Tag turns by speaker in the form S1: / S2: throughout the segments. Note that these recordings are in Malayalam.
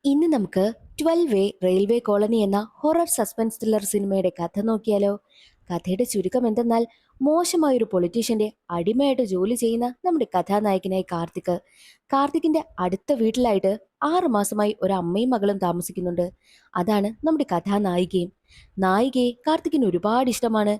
S1: ഇന്ന് നമുക്ക് 12 റെയിൽവേ കോളനി എന്ന ഹൊറർ സസ്പെൻസ് ത്രില്ലർ സിനിമയുടെ കഥ നോക്കിയാലോ? കഥയുടെ ചുരുക്കം എന്തെന്നാൽ, മോശമായൊരു പൊളിറ്റീഷ്യന്റെ അടിമയായിട്ട് ജോലി ചെയ്യുന്ന നമ്മുടെ കഥാനായകനായി കാർത്തിക്കിന്റെ അടുത്ത വീട്ടിലായിട്ട് 6 മാസമായി ഒരു അമ്മയും മകളും താമസിക്കുന്നുണ്ട്. അതാണ് നമ്മുടെ കഥാനായികയും. നായികയെ കാർത്തിക്കിന് ഒരുപാട് ഇഷ്ടമാണ്.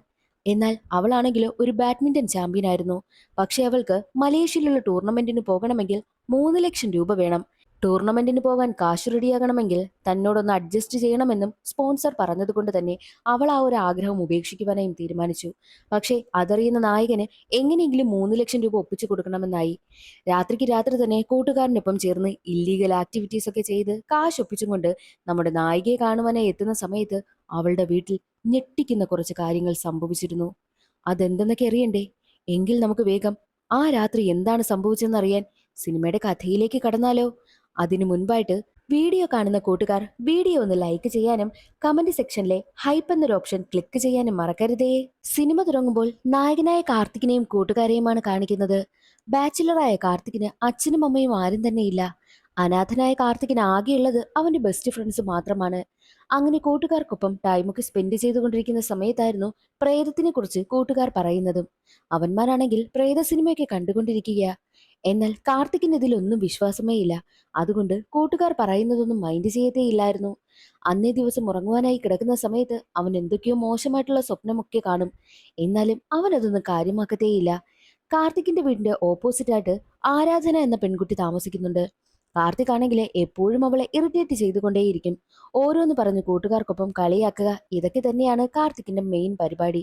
S1: എന്നാൽ അവളാണെങ്കിലോ ഒരു ബാഡ്മിന്റൺ ചാമ്പ്യൻ ആയിരുന്നു. പക്ഷെ അവൾക്ക് മലേഷ്യയിലുള്ള ടൂർണമെന്റിന് പോകണമെങ്കിൽ 3 ലക്ഷം രൂപ വേണം. ടൂർണമെന്റിന് പോകാൻ കാശ് റെഡിയാകണമെങ്കിൽ തന്നോടൊന്ന് അഡ്ജസ്റ്റ് ചെയ്യണമെന്നും സ്പോൺസർ പറഞ്ഞതുകൊണ്ട് തന്നെ അവൾ ആ ഒരു ആഗ്രഹം ഉപേക്ഷിക്കുവാനായും തീരുമാനിച്ചു. പക്ഷേ അതറിയുന്ന നായകന് എങ്ങനെയെങ്കിലും 3 ലക്ഷം രൂപ ഒപ്പിച്ചു കൊടുക്കണമെന്നായി. രാത്രിക്ക് രാത്രി തന്നെ കൂട്ടുകാരനൊപ്പം ചേർന്ന് ഇല്ലീഗൽ ആക്ടിവിറ്റീസ് ഒക്കെ ചെയ്ത് കാശ് ഒപ്പിച്ചും കൊണ്ട് നമ്മുടെ നായികയെ കാണുവാനായി എത്തുന്ന സമയത്ത് അവളുടെ വീട്ടിൽ ഞെട്ടിക്കുന്ന കുറച്ച് കാര്യങ്ങൾ സംഭവിച്ചിരുന്നു. അതെന്തെന്നൊക്കെ അറിയണ്ടേ? എങ്കിൽ നമുക്ക് വേഗം ആ രാത്രി എന്താണ് സംഭവിച്ചതെന്നറിയാൻ സിനിമയുടെ കഥയിലേക്ക് കടന്നാലോ? അതിനു മുൻപായിട്ട് വീഡിയോ കാണുന്ന കൂട്ടുകാർ വീഡിയോ ഒന്ന് ലൈക്ക് ചെയ്യാനും കമന്റ് സെക്ഷനിലെ ഹൈപ്പ് എന്നൊരു ഓപ്ഷൻ ക്ലിക്ക് ചെയ്യാനും മറക്കരുതേ. സിനിമ തുടങ്ങുമ്പോൾ നായകനായ കാർത്തികിനെയും കൂട്ടുകാരെയുമാണ് കാണിക്കുന്നത്. ബാച്ചിലറായ കാർത്തികിന് അച്ഛനും അമ്മയും ആരും തന്നെ ഇല്ല. അനാഥനായ കാർത്തികിന് ആകെയുള്ളത് അവന്റെ ബെസ്റ്റ് ഫ്രണ്ട്സ് മാത്രമാണ്. അങ്ങനെ കൂട്ടുകാർക്കൊപ്പം ടൈമൊക്കെ സ്പെൻഡ് ചെയ്തുകൊണ്ടിരിക്കുന്ന സമയത്തായിരുന്നു പ്രേതത്തിനെ കുറിച്ച് കൂട്ടുകാർ പറയുന്നതും. അവന്മാരാണെങ്കിൽ പ്രേത സിനിമയൊക്കെ കണ്ടുകൊണ്ടിരിക്കുക. എന്നാൽ കാർത്തിക്കിന് ഇതിലൊന്നും വിശ്വാസമേ ഇല്ല. അതുകൊണ്ട് കൂട്ടുകാർ പറയുന്നതൊന്നും മൈൻഡ് ചെയ്യത്തേയില്ലായിരുന്നു. അന്നേ ദിവസം ഉറങ്ങുവാനായി കിടക്കുന്ന സമയത്ത് അവൻ എന്തൊക്കെയോ മോശമായിട്ടുള്ള സ്വപ്നമൊക്കെ കാണും. എന്നാലും അവൻ അതൊന്നും കാര്യമാക്കത്തേയില്ല. കാർത്തിക്കിന്റെ വീടിന്റെ ഓപ്പോസിറ്റായിട്ട് ആരാധന എന്ന പെൺകുട്ടി താമസിക്കുന്നുണ്ട്. കാർത്തിക് ആണെങ്കിൽ എപ്പോഴും അവളെ ഇറിറ്റേറ്റ് ചെയ്തുകൊണ്ടേയിരിക്കും. ഓരോന്ന് പറഞ്ഞ് കൂട്ടുകാർക്കൊപ്പം കളിയാക്കുക, ഇതൊക്കെ തന്നെയാണ് കാർത്തിക്കിന്റെ മെയിൻ പരിപാടി.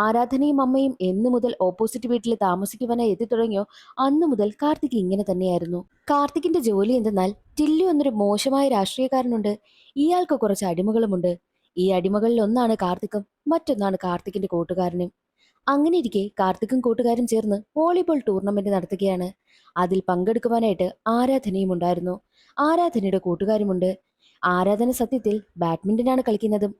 S1: ആരാധനയും അമ്മയും എന്നു മുതൽ ഓപ്പോസിറ്റ് വീട്ടിൽ താമസിക്കുവാനായി എത്തിത്തുടങ്ങിയോ അന്നു മുതൽ കാർത്തിക് ഇങ്ങനെ തന്നെയായിരുന്നു. കാർത്തിക്കിന്റെ ജോലി എന്തെന്നാൽ, ടില്ലു എന്നൊരു മോശമായ രാഷ്ട്രീയക്കാരനുണ്ട്. ഇയാൾക്ക് കുറച്ച് അടിമകളുമുണ്ട്. ഈ അടിമകളിൽ ഒന്നാണ് കാർത്തിക്കും, മറ്റൊന്നാണ് കാർത്തിക്കിന്റെ കൂട്ടുകാരനും. അങ്ങനെ ഇരിക്കെ കാർത്തിക്കും കൂട്ടുകാരും ചേർന്ന് വോളിബോൾ ടൂർണമെന്റ് നടത്തുകയാണ്. അതിൽ പങ്കെടുക്കുവാനായിട്ട് ആരാധനയും ഉണ്ടായിരുന്നു. ആരാധനയുടെ കൂട്ടുകാരുമുണ്ട്. ആരാധന സത്യത്തിൽ ബാഡ്മിന്റനാണ് കളിക്കുന്നതും.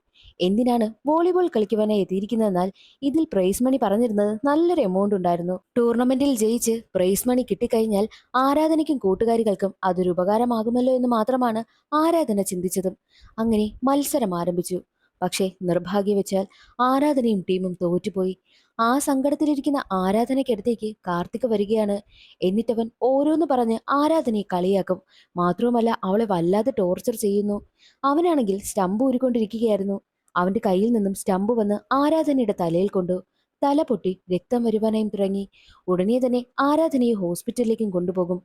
S1: എന്തിനാണ് വോളിബോൾ കളിക്കുവാനായി എത്തിയിരിക്കുന്നതെന്നാൽ, ഇതിൽ പ്രൈസ് മണി പറഞ്ഞിരുന്നത് നല്ലൊരു എമൗണ്ട് ഉണ്ടായിരുന്നു. ടൂർണമെന്റിൽ ജയിച്ച് പ്രൈസ് മണി കിട്ടിക്കഴിഞ്ഞാൽ ആരാധനയ്ക്കും കൂട്ടുകാരികൾക്കും അതൊരു ഉപകാരമാകുമല്ലോ എന്ന് മാത്രമാണ് ആരാധന ചിന്തിച്ചതും. അങ്ങനെ മത്സരം ആരംഭിച്ചു. പക്ഷേ നിർഭാഗ്യവശാൽ ആരാധനയും ടീമും തോറ്റുപോയി. ആ സങ്കടത്തിലിരിക്കുന്ന ആരാധനയ്ക്കടുത്തേക്ക് കാർത്തിക് വരികയാണ്. എന്നിട്ടവൻ ഓരോന്ന് പറഞ്ഞ് ആരാധനയെ കളിയാക്കും. മാത്രവുമല്ല അവളെ വല്ലാതെ ടോർച്ചർ ചെയ്യുന്നു. അവനാണെങ്കിൽ സ്റ്റമ്പ് ഊരിക്കൊണ്ടിരിക്കുകയായിരുന്നു. അവന്റെ കയ്യിൽ നിന്നും സ്റ്റമ്പ് വന്ന് ആരാധനയുടെ തലയിൽ കൊണ്ടു. തല പൊട്ടി രക്തം വരുവാനായും തുടങ്ങി. ഉടനെ തന്നെ ആരാധനയെ ഹോസ്പിറ്റലിലേക്കും കൊണ്ടുപോകും.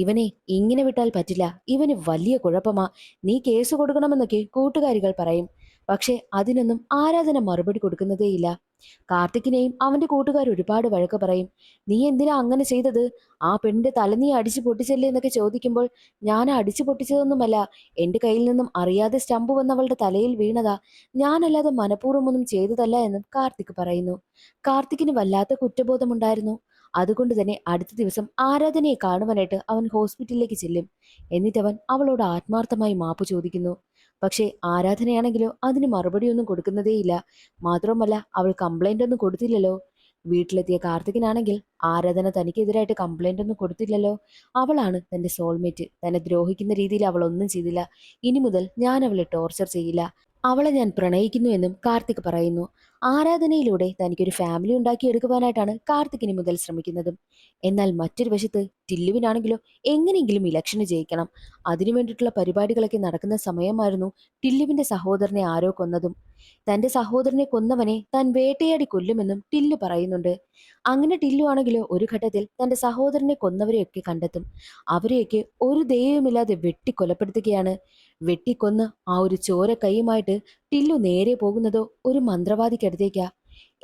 S1: ഇവനെ ഇങ്ങനെ വിട്ടാൽ പറ്റില്ല, ഇവന് വലിയ കുഴപ്പമാ, നീ കേസ് കൊടുക്കണമെന്നൊക്കെ കൂട്ടുകാരികൾ പറയും. പക്ഷെ അതിനൊന്നും ആരാധന മറുപടി കൊടുക്കുന്നതേയില്ല. കാർത്തിക്കിനെയും അവന്റെ കൂട്ടുകാർ ഒരുപാട് വഴക്ക് പറയും. നീ എന്തിനാ അങ്ങനെ ചെയ്തത്? ആ പെണ്ണിന്റെ തല നീ അടിച്ചു പൊട്ടിച്ചല്ലേ എന്നൊക്കെ ചോദിക്കുമ്പോൾ, ഞാൻ അടിച്ചു പൊട്ടിച്ചതൊന്നുമല്ല, എന്റെ കയ്യിൽ നിന്നും അറിയാതെ സ്റ്റമ്പ് വന്ന് അവളുടെ തലയിൽ വീണതാ, ഞാനല്ലാതെ മനഃപൂർവ്വമൊന്നും ചെയ്തതല്ല എന്നും കാർത്തിക് പറയുന്നു. കാർത്തിക്കിന് വല്ലാത്ത കുറ്റബോധമുണ്ടായിരുന്നു. അതുകൊണ്ട് തന്നെ അടുത്ത ദിവസം ആരാധനയെ കാണുവാനായിട്ട് അവൻ ഹോസ്പിറ്റലിലേക്ക് ചെല്ലും. എന്നിട്ടവൻ അവളോട് ആത്മാർത്ഥമായി മാപ്പ് ചോദിക്കുന്നു. പക്ഷേ ആരാധനയാണെങ്കിലോ അതിന് മറുപടിയൊന്നും കൊടുക്കുന്നതേയില്ല. മാത്രമല്ല അവൾ കംപ്ലൈന്റ് ഒന്നും കൊടുത്തില്ലല്ലോ. വീട്ടിലെത്തിയ കാർത്തികനാണെങ്കിൽ ആരാധന തനിക്കെതിരായിട്ട് കംപ്ലൈന്റ് ഒന്നും കൊടുത്തില്ലല്ലോ. അവളാണ് തന്റെ സോൾമേറ്റ്. തന്നെ ദ്രോഹിക്കുന്ന രീതിയിൽ അവൾ ഒന്നും ചെയ്തില്ല. ഇനി മുതൽ ഞാൻ അവളെ ടോർച്ചർ ചെയ്യില്ല. അവളെ ഞാൻ പ്രണയിക്കുന്നു എന്നും കാർത്തിക് പറയുന്നു. ആരാധനയിലൂടെ തനിക്കൊരു ഫാമിലി ഉണ്ടാക്കിയെടുക്കുവാനായിട്ടാണ് കാർത്തിക് ഇനി മുതൽ ശ്രമിക്കുന്നതും. എന്നാൽ മറ്റൊരു വശത്ത് ടില്ലുവിനാണെങ്കിലോ എങ്ങനെയെങ്കിലും ഇലക്ഷന് ജയിക്കണം. അതിനു വേണ്ടിയിട്ടുള്ള പരിപാടികളൊക്കെ നടക്കുന്ന സമയമായിരുന്നു ടില്ലുവിന്റെ സഹോദരനെ ആരോ കൊന്നതും. തന്റെ സഹോദരനെ കൊന്നവനെ താൻ വേട്ടയാടി കൊല്ലുമെന്നും ടില്ലു പറയുന്നുണ്ട്. അങ്ങനെ ടില്ലു ആണെങ്കിലോ ഒരു ഘട്ടത്തിൽ തന്റെ സഹോദരനെ കൊന്നവരെയൊക്കെ കണ്ടെത്തും. അവരെയൊക്കെ ഒരു ദയവുമില്ലാതെ വെട്ടിക്കൊലപ്പെടുത്തുകയാണ്. വെട്ടിക്കൊന്ന് ആ ഒരു ചോര കൈയുമായിട്ട് ടില്ലു നേരെ പോകുന്നതോ ഒരു മന്ത്രവാദിക്കടുത്തേക്കാ.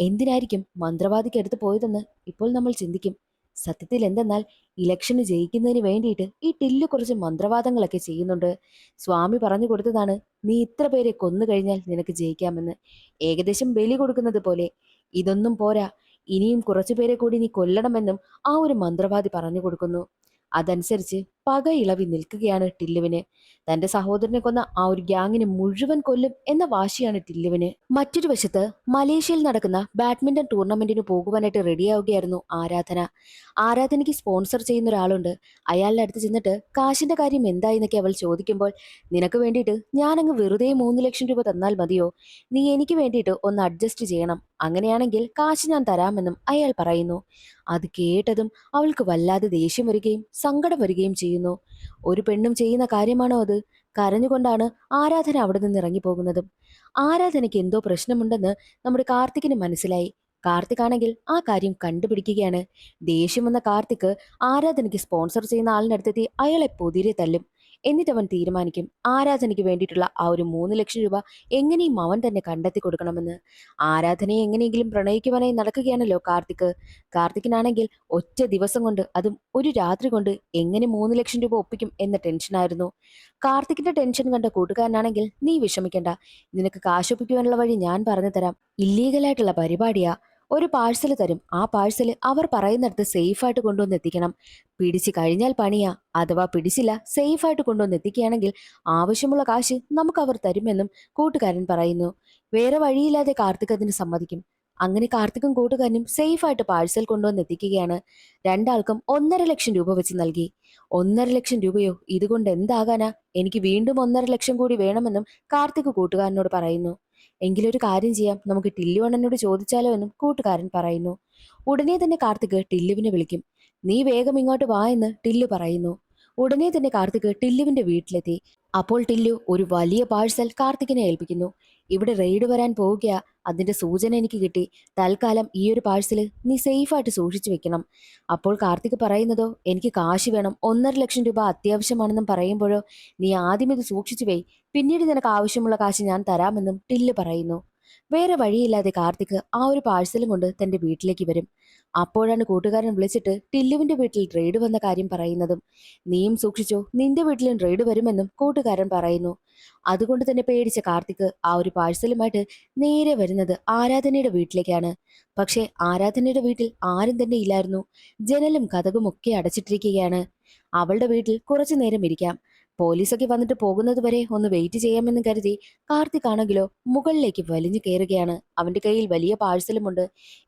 S1: എന്തിനായിരിക്കും മന്ത്രവാദിക്കടുത്ത് പോയതെന്ന് ഇപ്പോൾ നമ്മൾ ചിന്തിക്കും. സത്യത്തിൽ എന്തെന്നാൽ, ഇലക്ഷന് ജയിക്കുന്നതിന് വേണ്ടിയിട്ട് ഈ ടില്ലു കുറച്ച് മന്ത്രവാദങ്ങളൊക്കെ ചെയ്യുന്നുണ്ട്. സ്വാമി പറഞ്ഞു കൊടുത്തതാണ്, നീ ഇത്ര പേരെ കൊന്നു കഴിഞ്ഞാൽ നിനക്ക് ജയിക്കാമെന്ന്. ഏകദേശം ബലി കൊടുക്കുന്നത് പോലെ. ഇതൊന്നും പോരാ, ഇനിയും കുറച്ചു പേരെ കൂടി നീ കൊല്ലണമെന്നും ആ ഒരു മന്ത്രവാദി പറഞ്ഞു കൊടുക്കുന്നു. അതനുസരിച്ച് പക ഇളവി നിൽക്കുകയാണ് ടില്ലുവിന്. തന്റെ സഹോദരനെ കൊന്ന ആ ഒരു ഗ്യാങ്ങിനെ മുഴുവൻ കൊല്ലും എന്ന വാശിയാണ് ടില്ലുവിന്. മറ്റൊരു വശത്ത് മലേഷ്യയിൽ നടക്കുന്ന ബാഡ്മിന്റൺ ടൂർണമെന്റിന് പോകുവാനായിട്ട് റെഡിയാവുകയായിരുന്നു ആരാധന. ആരാധനയ്ക്ക് സ്പോൺസർ ചെയ്യുന്ന ഒരാളുണ്ട്. അയാളുടെ അടുത്ത് ചെന്നിട്ട് കാശിന്റെ കാര്യം എന്തായെന്നൊക്കെ അവൾ ചോദിക്കുമ്പോൾ, നിനക്ക് വേണ്ടിയിട്ട് ഞാനങ്ങ് വെറുതെ 3 ലക്ഷം രൂപ തന്നാൽ മതിയോ? നീ എനിക്ക് വേണ്ടിയിട്ട് ഒന്ന് അഡ്ജസ്റ്റ് ചെയ്യണം. അങ്ങനെയാണെങ്കിൽ കാശ് ഞാൻ തരാമെന്നും അയാൾ പറയുന്നു. അത് കേട്ടതും അവൾക്ക് വല്ലാതെ ദേഷ്യം വരികയും സങ്കടം വരികയും ചെയ്യുന്നു. ഒരു പെണ്ണും ചെയ്യുന്ന കാര്യമാണോ അത്? കരഞ്ഞുകൊണ്ടാണ് ആരാധന അവിടെ നിന്ന് ഇറങ്ങിപ്പോകുന്നതും. ആരാധനയ്ക്ക് എന്തോ പ്രശ്നമുണ്ടെന്ന് നമ്മുടെ കാർത്തികിന് മനസ്സിലായി. കാർത്തിക് ആണെങ്കിൽ ആ കാര്യം കണ്ടുപിടിക്കുകയാണ്. ദേഷ്യം വന്ന കാർത്തിക് ആരാധനയ്ക്ക് സ്പോൺസർ ചെയ്യുന്ന ആളിന്റെ അടുത്തെത്തി അയാളെ പൊതിരെ തല്ലും. എന്നിട്ട് അവൻ തീരുമാനിക്കും ആരാധനയ്ക്ക് വേണ്ടിയിട്ടുള്ള ആ ഒരു 3 ലക്ഷം രൂപ എങ്ങനെയും അവൻ തന്നെ കണ്ടെത്തി കൊടുക്കണമെന്ന്. ആരാധനയെ എങ്ങനെയെങ്കിലും പ്രണയിക്കുവാനായി നടക്കുകയാണല്ലോ കാർത്തിക്. കാർത്തിക്കിനാണെങ്കിൽ ഒറ്റ ദിവസം കൊണ്ട്, അതും ഒരു രാത്രി കൊണ്ട് എങ്ങനെ 3 ലക്ഷം രൂപ ഒപ്പിക്കും എന്ന ടെൻഷനായിരുന്നു. കാർത്തിക്കിന്റെ ടെൻഷൻ കണ്ട കൂട്ടുകാരനാണെങ്കിൽ, നീ വിഷമിക്കണ്ട, നിനക്ക് കാശൊപ്പിക്കുവാനുള്ള വഴി ഞാൻ പറഞ്ഞു തരാം. ഇല്ലീഗലായിട്ടുള്ള പരിപാടിയാ. ഒരു പാഴ്സൽ തരും. ആ പാഴ്സൽ അവർ പറയുന്നിടത്ത് സേഫായിട്ട് കൊണ്ടുവന്ന് എത്തിക്കണം. പിടിച്ചു കഴിഞ്ഞാൽ പണിയാ. അഥവാ പിടിച്ചില്ല, സേഫായിട്ട് കൊണ്ടുവന്ന് എത്തിക്കുകയാണെങ്കിൽ ആവശ്യമുള്ള കാശ് നമുക്ക് അവർ തരുമെന്നും കൂട്ടുകാരൻ പറയുന്നു. വേറെ വഴിയില്ലാതെ കാർത്തിക് അതിന് സമ്മതിക്കും. അങ്ങനെ കാർത്തിക്കും കൂട്ടുകാരനും സേഫായിട്ട് പാഴ്സൽ കൊണ്ടുവന്ന് എത്തിക്കുകയാണ്. രണ്ടാൾക്കും 1,50,000 രൂപ വെച്ച് നൽകി. 1,50,000 രൂപയോ? ഇതുകൊണ്ട് എന്താകാനാ? എനിക്ക് വീണ്ടും 1,50,000 കൂടി വേണമെന്നും കാർത്തിക് കൂട്ടുകാരനോട് പറയുന്നു. എങ്കിലൊരു കാര്യം ചെയ്യാം, നമുക്ക് ടില്ലു അണ്ണനോട് ചോദിച്ചാലോ എന്നും കൂട്ടുകാരൻ പറയുന്നു. ഉടനെ തന്നെ കാർത്തിക് ടില്ലുവിനെ വിളിക്കും. നീ വേഗം ഇങ്ങോട്ട് വാ എന്ന് ടില്ലു പറയുന്നു. ഉടനെ തന്നെ കാർത്തിക് ടില്ലുവിന്റെ വീട്ടിലെത്തി. അപ്പോൾ ടില്ലു ഒരു വലിയ പാഴ്സൽ കാർത്തികിനെ ഏൽപ്പിക്കുന്നു. ഇവിടെ റെയ്ഡ് വരാൻ പോവുകയാ. അതിന്റെ സൂചന എനിക്ക് കിട്ടി. തൽക്കാലം ഈ ഒരു പാഴ്സല് നീ സേഫായിട്ട് സൂക്ഷിച്ചു വെക്കണം. അപ്പോൾ കാർത്തിക് പറയുന്നതോ, എനിക്ക് കാശ് വേണം, 1,50,000 രൂപ അത്യാവശ്യമാണെന്നും പറയുമ്പോഴോ, നീ ആദ്യം ഇത് സൂക്ഷിച്ചു വെയ്, പിന്നീട് നിനക്ക് ആവശ്യമുള്ള കാശ് ഞാൻ തരാമെന്നും ടില്ല് പറയുന്നു. വേറെ വഴിയില്ലാതെ കാർത്തിക് ആ ഒരു പാഴ്സലും കൊണ്ട് തന്റെ വീട്ടിലേക്ക് വരും. അപ്പോഴാണ് കൂട്ടുകാരൻ വിളിച്ചിട്ട് ടില്ലുവിന്റെ വീട്ടിൽ റെയ്ഡ് വന്ന കാര്യം പറയുന്നതും. നീയും സൂക്ഷിച്ചോ, നിന്റെ വീട്ടിലും റെയ്ഡ് വരുമെന്നും കൂട്ടുകാരൻ പറയുന്നു. അതുകൊണ്ട് തന്നെ പേടിച്ച കാർത്തിക് ആ ഒരു പാഴ്സലുമായിട്ട് നേരെ വരുന്നത് ആരാധനയുടെ വീട്ടിലേക്കാണ്. പക്ഷേ ആരാധനയുടെ വീട്ടിൽ ആരും തന്നെ ഇല്ലായിരുന്നു. ജനലും കതകും ഒക്കെ അടച്ചിട്ടിരിക്കുകയാണ്. അവളുടെ വീട്ടിൽ കുറച്ചു നേരം ഇരിക്കാം, പോലീസൊക്കെ വന്നിട്ട് പോകുന്നത് വരെ ഒന്ന് വെയിറ്റ് ചെയ്യാമെന്ന് കരുതി കാർത്തിക് ആണെങ്കിലോ മുകളിലേക്ക് വലിഞ്ഞു കയറുകയാണ്. അവന്റെ കയ്യിൽ വലിയ പാഴ്സലുമുണ്ട്.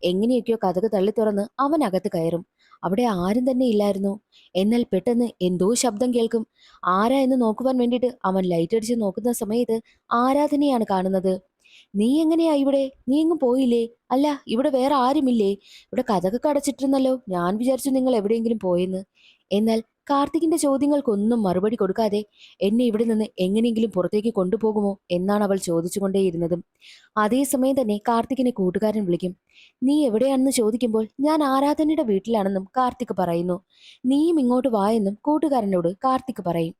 S1: എങ്ങനെയൊക്കെയോ കതക് തള്ളി തുറന്ന് അവൻ അകത്ത് കയറും. അവിടെ ആരും തന്നെ ഇല്ലായിരുന്നു. എന്നാൽ പെട്ടെന്ന് എന്തോ ശബ്ദം കേൾക്കും. ആരാ എന്ന് നോക്കുവാൻ വേണ്ടിയിട്ട് അവൻ ലൈറ്റ് അടിച്ച് നോക്കുന്ന സമയത്ത് ആരാധനയാണ് കാണുന്നത്. നീ എങ്ങനെയാ ഇവിടെ? നീ എങ്ങും പോയില്ലേ? അല്ല, ഇവിടെ വേറെ ആരുമില്ലേ? ഇവിടെ കതകൊക്കെ അടച്ചിട്ടിരുന്നല്ലോ. ഞാൻ വിചാരിച്ചു നിങ്ങൾ എവിടെയെങ്കിലും പോയെന്ന്. എന്നാൽ കാർത്തികിന്റെ ചോദ്യങ്ങൾക്കൊന്നും മറുപടി കൊടുക്കാതെ, എന്നെ ഇവിടെ നിന്ന് എങ്ങനെയെങ്കിലും പുറത്തേക്ക് കൊണ്ടുപോകുമോ എന്നാണ് അവൾ ചോദിച്ചുകൊണ്ടേയിരുന്നതും. അതേസമയം തന്നെ കാർത്തികിനെ കൂട്ടുകാരൻ വിളിക്കും. നീ എവിടെയാണെന്ന് ചോദിക്കുമ്പോൾ ഞാൻ ആരാധനയുടെ വീട്ടിലാണെന്നും കാർത്തിക് പറയുന്നു. നീയും ഇങ്ങോട്ട് വാ എന്നും കൂട്ടുകാരനോട് കാർത്തിക് പറയും.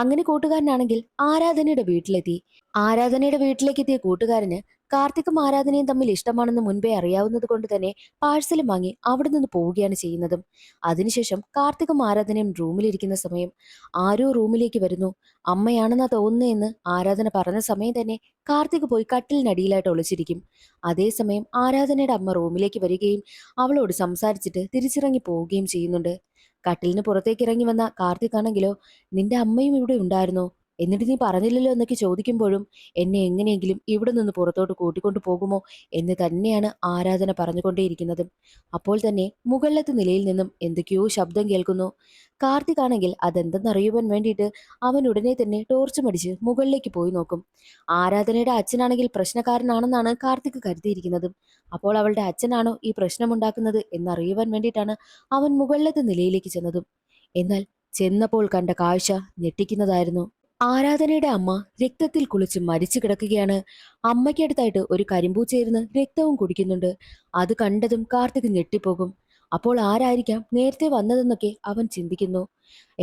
S1: അങ്ങനെ കൂട്ടുകാരനാണെങ്കിൽ ആരാധനയുടെ വീട്ടിലെത്തി. ആരാധനയുടെ വീട്ടിലേക്ക് എത്തിയ കൂട്ടുകാരന് കാർത്തിക്കും ആരാധനയും തമ്മിൽ ഇഷ്ടമാണെന്ന് മുൻപേ അറിയാവുന്നത് കൊണ്ട് തന്നെ പാഴ്സലും വാങ്ങി അവിടെ നിന്ന് പോവുകയാണ് ചെയ്യുന്നതും. അതിനുശേഷം കാർത്തിക്കും ആരാധനയും റൂമിലിരിക്കുന്ന സമയം ആരോ റൂമിലേക്ക് വരുന്നു. അമ്മയാണെന്നാ തോന്നുന്നതെന്ന് ആരാധന പറഞ്ഞ സമയം തന്നെ കാർത്തിക് പോയി കട്ടിലിനടിയിലായിട്ട് ഒളിച്ചിരിക്കും. അതേസമയം ആരാധനയുടെ അമ്മ റൂമിലേക്ക് വരികയും അവളോട് സംസാരിച്ചിട്ട് തിരിച്ചിറങ്ങി പോവുകയും ചെയ്യുന്നുണ്ട്. കട്ടിലിന് പുറത്തേക്ക് ഇറങ്ങി വന്ന കാർത്തിക് ആണെങ്കിലോ, നിന്റെ അമ്മയും ഇവിടെ ഉണ്ടായിരുന്നോ? എന്നിട്ട് നീ പറഞ്ഞില്ലല്ലോ എന്നൊക്കെ ചോദിക്കുമ്പോഴും, എന്നെ എങ്ങനെയെങ്കിലും ഇവിടെ നിന്ന് പുറത്തോട്ട് കൂട്ടിക്കൊണ്ടു പോകുമോ എന്ന് തന്നെയാണ് ആരാധന പറഞ്ഞുകൊണ്ടേയിരിക്കുന്നത്. അപ്പോൾ തന്നെ മുകളിലത്തെ നിലയിൽ നിന്നും എന്തൊക്കെയോ ശബ്ദം കേൾക്കുന്നു. കാർത്തിക് ആണെങ്കിൽ അതെന്തെന്നറിയുവാൻ വേണ്ടിയിട്ട് അവൻ ഉടനെ തന്നെ ടോർച്ചും അടിച്ച് മുകളിലേക്ക് പോയി നോക്കും. ആരാധനയുടെ അച്ഛനാണെങ്കിൽ പ്രശ്നക്കാരനാണെന്നാണ് കാർത്തിക് കരുതിയിരിക്കുന്നത്. അപ്പോൾ അവളുടെ അച്ഛനാണോ ഈ പ്രശ്നമുണ്ടാക്കുന്നത് എന്നറിയുവാൻ വേണ്ടിയിട്ടാണ് അവൻ മുകളിലത്തെ നിലയിലേക്ക് ചെന്നതും. എന്നാൽ ചെന്നപ്പോൾ കണ്ട കാഴ്ച ഞെട്ടിക്കുന്നതായിരുന്നു. ആരാധനയുടെ അമ്മ രക്തത്തിൽ കുളിച്ച് മരിച്ചു കിടക്കുകയാണ്. അമ്മയ്ക്കടുത്തായിട്ട് ഒരു കരിമ്പൂച്ചയിരുന്ന് രക്തവും കുടിക്കുന്നുണ്ട്. അത് കണ്ടതും കാർത്തിക് ഞെട്ടിപ്പോകും. അപ്പോൾ ആരായിരിക്കാം നേരത്തെ വന്നതെന്നൊക്കെ അവൻ ചിന്തിക്കുന്നു.